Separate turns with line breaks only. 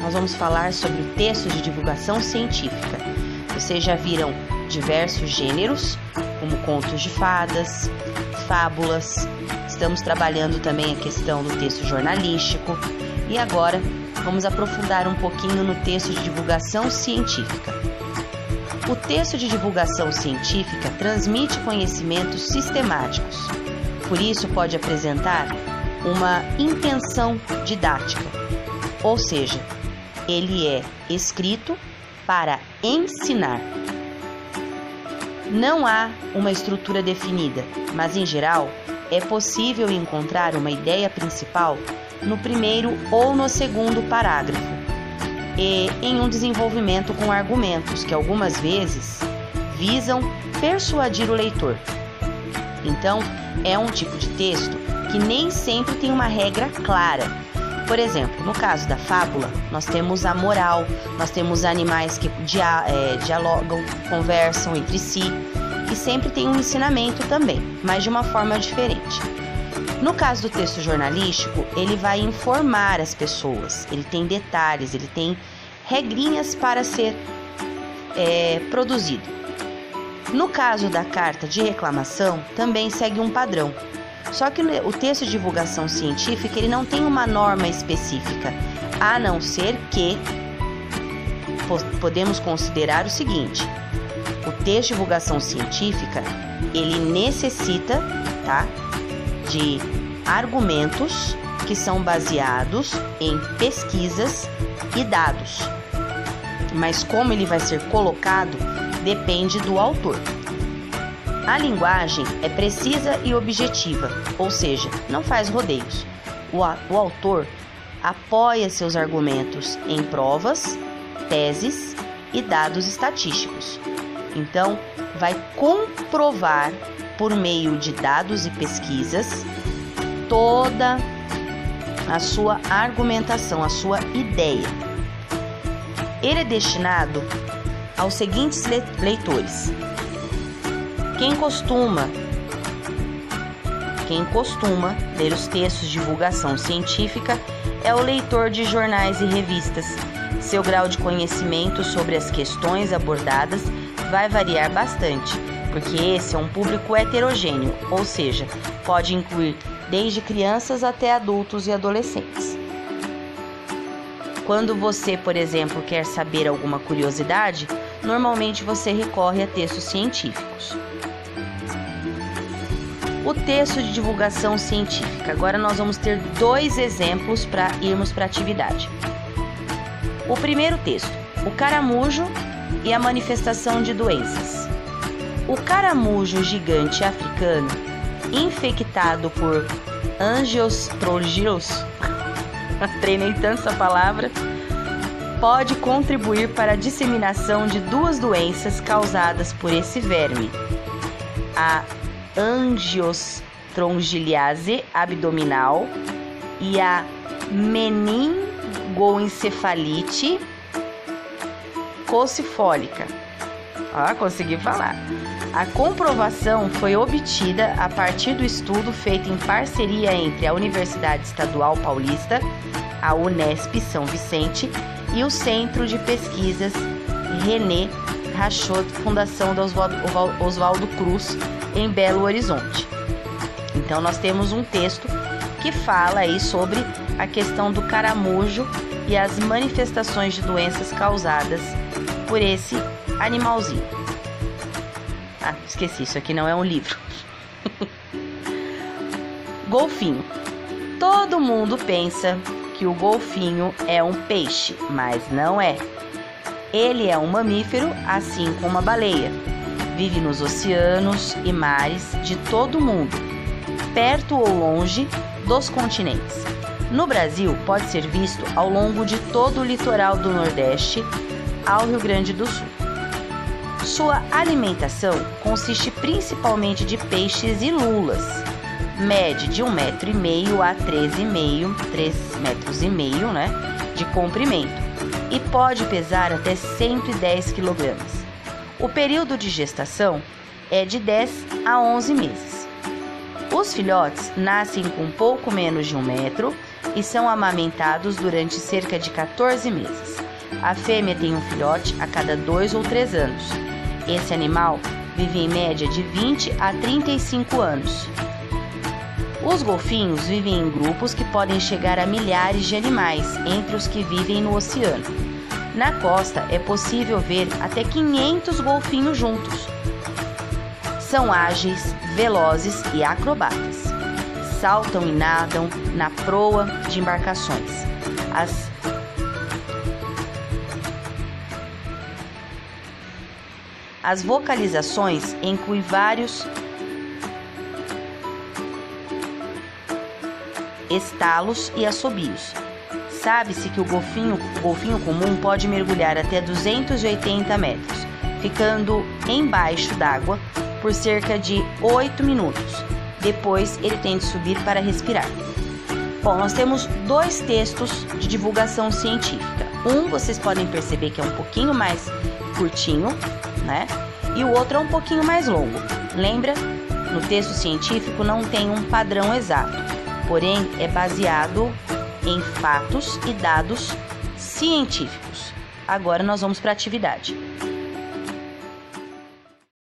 nós vamos falar sobre o texto de divulgação científica. Vocês já viram diversos gêneros, como contos de fadas, fábulas. Estamos trabalhando também a questão do texto jornalístico. E agora vamos aprofundar um pouquinho no texto de divulgação científica. O texto de divulgação científica transmite conhecimentos sistemáticos. Por isso, pode apresentar uma intenção didática, ou seja, ele é escrito para ensinar. Não há uma estrutura definida, mas em geral é possível encontrar uma ideia principal no primeiro ou no segundo parágrafo e em um desenvolvimento com argumentos que algumas vezes visam persuadir o leitor. Então, é um tipo de texto que nem sempre tem uma regra clara. Por exemplo, no caso da fábula, nós temos a moral, nós temos animais que dialogam, conversam entre si e sempre tem um ensinamento também, mas de uma forma diferente. No caso do texto jornalístico, ele vai informar as pessoas, ele tem detalhes, ele tem regrinhas para ser produzido. No caso da carta de reclamação, também segue um padrão. Só que o texto de divulgação científica ele não tem uma norma específica, a não ser que podemos considerar o seguinte: o texto de divulgação científica ele necessita, de argumentos que são baseados em pesquisas e dados. Mas como ele vai ser colocado depende do autor. A linguagem é precisa e objetiva, ou seja, não faz rodeios. O autor apoia seus argumentos em provas, teses e dados estatísticos. Então, vai comprovar por meio de dados e pesquisas toda a sua argumentação, a sua ideia. Ele é destinado aos seguintes leitores: quem costuma ler os textos de divulgação científica é o leitor de jornais e revistas. Seu grau de conhecimento sobre as questões abordadas vai variar bastante, porque esse é um público heterogêneo, ou seja, pode incluir desde crianças até adultos e adolescentes. Quando você, por exemplo, quer saber alguma curiosidade, normalmente você recorre a textos científicos. O texto de divulgação científica. Agora nós vamos ter 2 exemplos para irmos para a atividade. O primeiro texto: o caramujo e a manifestação de doenças. O caramujo gigante africano, infectado por Angiospergillus, treinei tanto essa palavra, pode contribuir para a disseminação de 2 doenças causadas por esse verme: a angiostrongiliase abdominal e a meningoencefalite cocifólica. Consegui falar. A comprovação foi obtida a partir do estudo feito em parceria entre a Universidade Estadual Paulista, a Unesp São Vicente e o Centro de Pesquisas René Rachot, Fundação da Oswaldo Cruz, em Belo Horizonte. Então nós temos um texto que fala aí sobre a questão do caramujo e as manifestações de doenças causadas por esse animalzinho. Esqueci, isso aqui não é um livro. Golfinho. Todo mundo pensa que o golfinho é um peixe, mas não é. Ele é um mamífero, assim como a baleia. Vive nos oceanos e mares de todo o mundo, perto ou longe dos continentes. No Brasil, pode ser visto ao longo de todo o litoral do Nordeste ao Rio Grande do Sul. Sua alimentação consiste principalmente de peixes e lulas. Mede de 1,5 m a 3 metros e meio, de comprimento, e pode pesar até 110 kg. O período de gestação é de 10 a 11 meses. Os filhotes nascem com pouco menos de 1 metro e são amamentados durante cerca de 14 meses. A fêmea tem um filhote a cada 2 ou 3 anos. Esse animal vive em média de 20 a 35 anos. Os golfinhos vivem em grupos que podem chegar a milhares de animais, entre os que vivem no oceano. Na costa é possível ver até 500 golfinhos juntos. São ágeis, velozes e acrobatas. Saltam e nadam na proa de embarcações. As vocalizações incluem vários estalos e assobios. Sabe-se que o golfinho comum pode mergulhar até 280 metros, ficando embaixo d'água por cerca de 8 minutos. Depois ele tem de subir para respirar. Bom, nós temos 2 textos de divulgação científica. Um, vocês podem perceber que é um pouquinho mais curtinho, né? E o outro é um pouquinho mais longo. Lembra? No texto científico não tem um padrão exato, porém é baseado em fatos e dados científicos. Agora nós vamos para a atividade.